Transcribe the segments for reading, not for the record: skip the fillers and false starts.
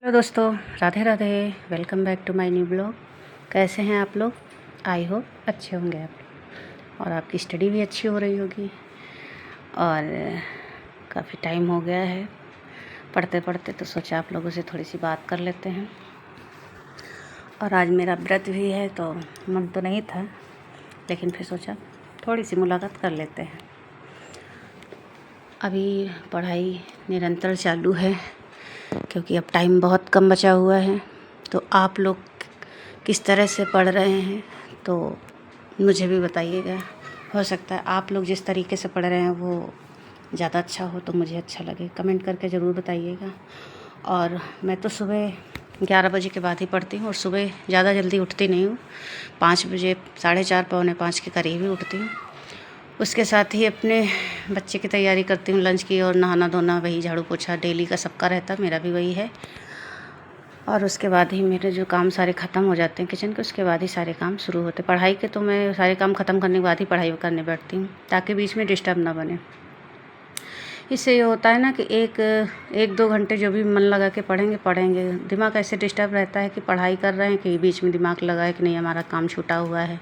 तो दोस्तों, Radhe Radhe. Welcome back to my new blog. कैसे हैं आप लोग? आई होप अच्छे होंगे आप और आपकी स्टडी भी अच्छी हो रही होगी। और काफ़ी टाइम हो गया है पढ़ते पढ़ते, तो सोचा आप लोगों से थोड़ी सी बात कर लेते हैं। और आज मेरा व्रत भी है, तो मन तो नहीं था, लेकिन फिर सोचा थोड़ी सी मुलाकात कर लेते हैं। अभी पढ़ाई निरंतर चालू है, क्योंकि अब टाइम बहुत कम बचा हुआ है। तो आप लोग किस तरह से पढ़ रहे हैं तो मुझे भी बताइएगा। हो सकता है आप लोग जिस तरीके से पढ़ रहे हैं वो ज़्यादा अच्छा हो तो मुझे अच्छा लगे। कमेंट करके ज़रूर बताइएगा। और मैं तो सुबह 11 बजे के बाद ही पढ़ती हूँ, और सुबह ज़्यादा जल्दी उठती नहीं हूँ। 5 बजे, 4:30, पौने 5 के करीब ही उठती हूँ। उसके साथ ही अपने बच्चे की तैयारी करती हूँ, लंच की, और नहाना धोना, वही झाड़ू पोछा डेली का सबका रहता, मेरा भी वही है। और उसके बाद ही मेरे जो काम सारे ख़त्म हो जाते हैं किचन के, उसके बाद ही सारे काम शुरू होते। पढ़ाई के तो मैं सारे काम ख़त्म करने के बाद ही पढ़ाई करने बैठती हूँ, ताकि बीच में डिस्टर्ब ना बने। इससे ये होता है ना कि एक दो घंटे जो भी मन लगा के पढ़ेंगे, दिमाग ऐसे डिस्टर्ब रहता है कि पढ़ाई कर रहे हैं कि बीच में दिमाग लगा है कि नहीं हमारा काम छूटा हुआ है।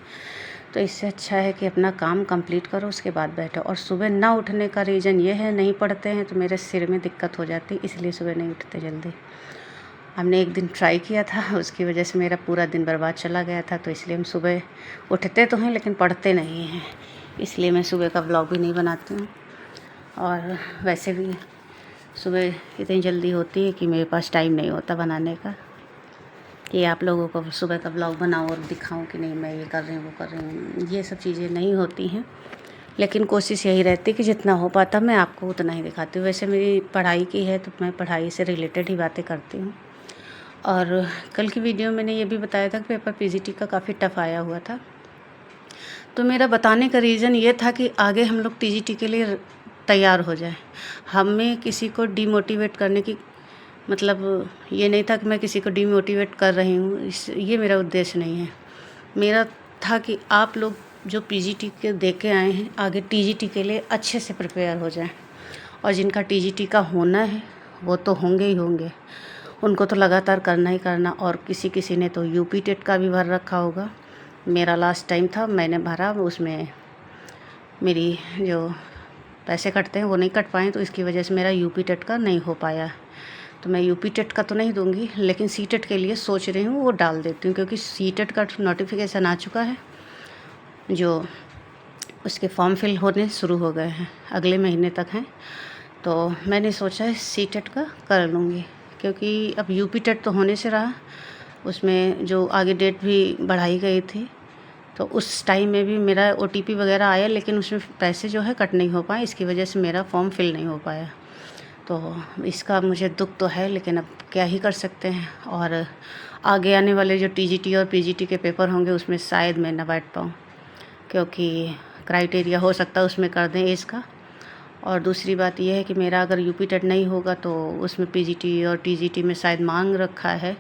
तो इससे अच्छा है कि अपना काम कंप्लीट करो, उसके बाद बैठो। और सुबह ना उठने का रीज़न ये है, नहीं पढ़ते हैं तो मेरे सिर में दिक्कत हो जाती, इसलिए सुबह नहीं उठते जल्दी। हमने एक दिन ट्राई किया था, उसकी वजह से मेरा पूरा दिन बर्बाद चला गया था। तो इसलिए हम सुबह उठते तो हैं लेकिन पढ़ते नहीं हैं, इसलिए मैं सुबह का व्लॉग भी नहीं बनाती हूँ। और वैसे भी सुबह इतनी जल्दी होती है कि मेरे पास टाइम नहीं होता बनाने का, कि आप लोगों को सुबह का व्लॉग बनाऊँ और दिखाऊँ कि नहीं मैं ये कर रही हूँ वो कर रही हूँ। ये सब चीज़ें नहीं होती हैं, लेकिन कोशिश यही रहती है कि जितना हो पाता मैं आपको उतना ही दिखाती हूँ। वैसे मेरी पढ़ाई की है तो मैं पढ़ाई से रिलेटेड ही बातें करती हूँ। और कल की वीडियो मैंने ये भी बताया था कि पेपर पीजीटी का काफ़ी टफ आया हुआ था। तो मेरा बताने का रीज़न ये था कि आगे हम लोग टीजीटी के लिए तैयार हो जाए। हमें किसी को डिमोटिवेट करने की मतलब ये नहीं था कि मैं किसी को डिमोटिवेट कर रही हूँ, ये मेरा उद्देश्य नहीं है। मेरा था कि आप लोग जो पीजीटी के दे के आए हैं, आगे टीजीटी के लिए अच्छे से प्रिपेयर हो जाएं। और जिनका टीजीटी का होना है वो तो होंगे ही होंगे, उनको तो लगातार करना ही करना। और किसी किसी ने तो यूपी टेट का भी भर रखा होगा। मेरा लास्ट टाइम था, मैंने भरा, उसमें मेरी जो पैसे कटते हैं वो नहीं कट पाए, तो इसकी वजह से मेरा यूपी टेट का नहीं हो पाया। तो मैं यूपी टेट का तो नहीं दूंगी, लेकिन सी टेट के लिए सोच रही हूँ, वो डाल देती हूँ, क्योंकि सी टेट का नोटिफिकेशन आ चुका है, जो उसके फॉर्म फिल होने शुरू हो गए हैं, अगले महीने तक हैं। तो मैंने सोचा है सी टेट का कर लूँगी, क्योंकि अब यूपी टेट तो होने से रहा, उसमें जो आगे डेट भी बढ़ाई गई थी, तो उस टाइम में भी मेरा ओटीपी वगैरह आया, लेकिन उसमें पैसे जो है कट नहीं हो पाए, इसकी वजह से मेरा फॉर्म फिल नहीं हो पाया। तो इसका मुझे दुख तो है, लेकिन अब क्या ही कर सकते हैं। और आगे आने वाले जो टीजीटी और पीजीटी के पेपर होंगे उसमें शायद मैं ना बैठ पाऊँ, क्योंकि क्राइटेरिया हो सकता है उसमें कर दें एज का। और दूसरी बात यह है कि मेरा अगर यूपी टेट नहीं होगा तो उसमें पीजीटी और टीजीटी में शायद मांग रखा है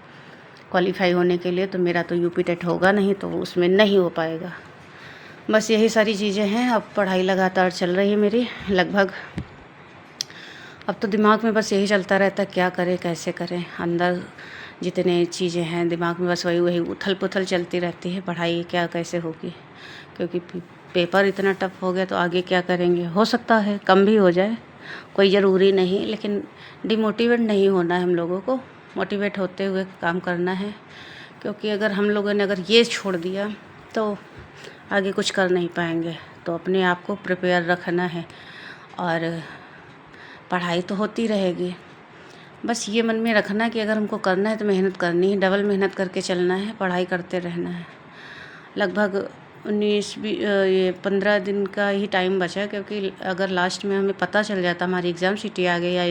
क्वालिफाई होने के लिए, तो मेरा तो यूपी टेट होगा नहीं, तो उसमें नहीं हो पाएगा। बस यही सारी चीज़ें हैं। अब पढ़ाई लगातार चल रही है मेरी, लगभग अब तो दिमाग में बस यही चलता रहता है क्या करें कैसे करें। अंदर जितने चीज़ें हैं दिमाग में, बस वही उथल पुथल चलती रहती है, पढ़ाई क्या कैसे होगी, क्योंकि पेपर इतना टफ हो गया, तो आगे क्या करेंगे। हो सकता है कम भी हो जाए, कोई ज़रूरी नहीं, लेकिन डिमोटिवेट नहीं होना है हम लोगों को, मोटिवेट होते हुए काम करना है। क्योंकि अगर हम लोगों ने अगर ये छोड़ दिया तो आगे कुछ कर नहीं पाएंगे। तो अपने आप को प्रिपेयर रखना है, और पढ़ाई तो होती रहेगी। बस ये मन में रखना कि अगर हमको करना है तो मेहनत करनी है, डबल मेहनत करके चलना है, पढ़ाई करते रहना है। लगभग 15 दिन का ही टाइम बचा है, क्योंकि अगर लास्ट में हमें पता चल जाता हमारी एग्ज़ाम शीट आ गई या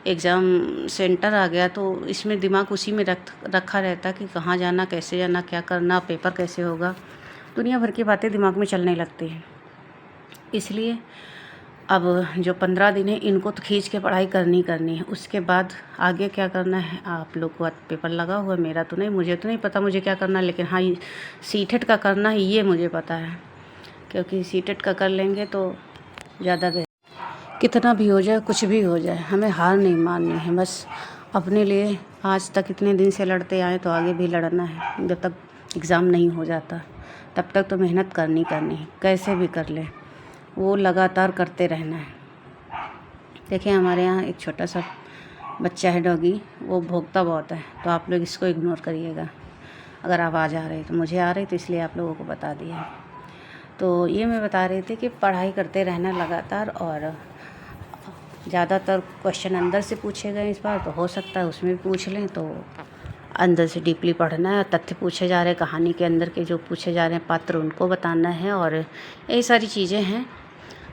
एग्ज़ाम सेंटर आ गया, तो इसमें दिमाग उसी में रखा रहता कि कहाँ जाना, कैसे जाना, क्या करना, पेपर कैसे होगा, दुनिया भर की बातें दिमाग में चलने लगती हैं। इसलिए अब जो 15 दिन है इनको तो खींच के पढ़ाई करनी है। उसके बाद आगे क्या करना है आप लोग को पेपर लगा हुआ, मेरा तो नहीं, मुझे तो नहीं पता मुझे क्या करना है, लेकिन हाँ सीटेट का करना है ये मुझे पता है, क्योंकि सीटेट का कर लेंगे तो ज़्यादा बेहतर। कितना भी हो जाए, कुछ भी हो जाए, हमें हार नहीं माननी है बस। अपने लिए आज तक इतने दिन से लड़ते आए तो आगे भी लड़ना है। जब तक एग्ज़ाम नहीं हो जाता तब तक तो मेहनत करनी है, कैसे भी कर ले, वो लगातार करते रहना है। देखिए हमारे यहाँ एक छोटा सा बच्चा है डॉगी, वो भौंकता बहुत है, तो आप लोग इसको इग्नोर करिएगा। अगर आवाज़ आ रही तो मुझे आ रही तो इसलिए आप लोगों को बता दिया। तो ये मैं बता रही थी कि पढ़ाई करते रहना लगातार, और ज़्यादातर क्वेश्चन अंदर से पूछे गए इस बार, तो हो सकता है उसमें भी पूछ लें, तो अंदर से डीपली पढ़ना है। तथ्य पूछे जा रहे हैं, कहानी के अंदर के जो पूछे जा रहे हैं पात्र उनको बताना है, और यही सारी चीज़ें हैं।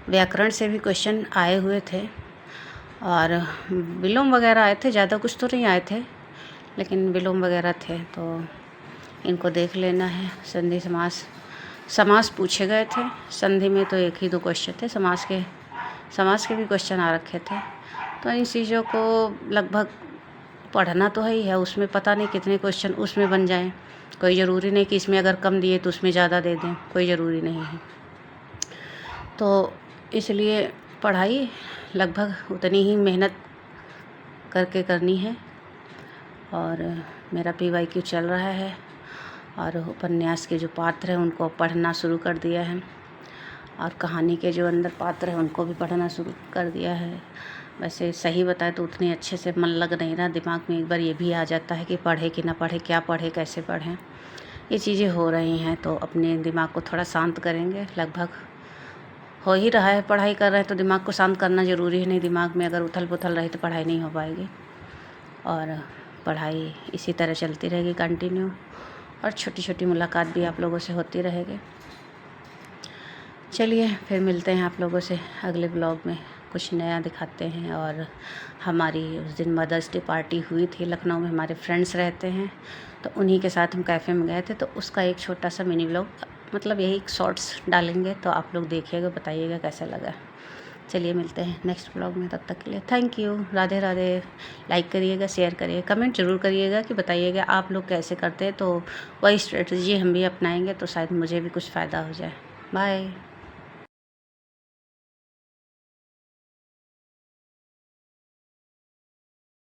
व्याकरण से भी क्वेश्चन आए हुए थे और विलोम वगैरह आए थे, ज़्यादा कुछ तो नहीं आए थे लेकिन विलोम वगैरह थे, तो इनको देख लेना है। संधि समास पूछे गए थे। संधि में तो 1 ही 2 क्वेश्चन थे, समास के भी क्वेश्चन आ रखे थे। तो इन चीज़ों को लगभग पढ़ना तो है ही है, उसमें पता नहीं कितने क्वेश्चन उसमें बन जाएं। कोई ज़रूरी नहीं कि इसमें अगर कम दिए तो उसमें ज़्यादा दे दें, कोई ज़रूरी नहीं है। तो इसलिए पढ़ाई लगभग उतनी ही मेहनत करके करनी है। और मेरा PYQ चल रहा है और उपन्यास के जो पात्र हैं उनको पढ़ना शुरू कर दिया है, और कहानी के जो अंदर पात्र हैं उनको भी पढ़ना शुरू कर दिया है। वैसे सही बताए तो उतने अच्छे से मन लग नहीं रहा, दिमाग में एक बार ये भी आ जाता है कि पढ़े कि ना पढ़े, क्या पढ़े, कैसे पढ़ें। ये चीज़ें हो रही हैं, तो अपने दिमाग को थोड़ा शांत करेंगे। लगभग हो ही रहा है, पढ़ाई कर रहे हैं तो दिमाग को शांत करना ज़रूरी है। नहीं, दिमाग में अगर उथल पुथल रही तो पढ़ाई नहीं हो पाएगी, और पढ़ाई इसी तरह चलती रहेगी कंटिन्यू, और छोटी छोटी मुलाकात भी आप लोगों से होती रहेगी। चलिए फिर मिलते हैं आप लोगों से अगले ब्लॉग में, कुछ नया दिखाते हैं। और हमारी उस दिन मदर्स डे पार्टी हुई थी लखनऊ में, हमारे फ्रेंड्स रहते हैं तो उन्हीं के साथ हम कैफ़े में गए थे, तो उसका एक छोटा सा मिनी ब्लॉग, मतलब यही शॉर्ट्स डालेंगे, तो आप लोग देखिएगा, बताइएगा कैसा लगा। चलिए मिलते हैं नेक्स्ट ब्लॉग में, तब तक के लिए thank you, Radhe Radhe. Like करिएगा, शेयर करिएगा, कमेंट ज़रूर करिएगा कि बताइएगा आप लोग कैसे करते हैं, तो वही स्ट्रेटजी हम भी अपनाएंगे तो शायद मुझे भी कुछ फ़ायदा हो जाए। बाय।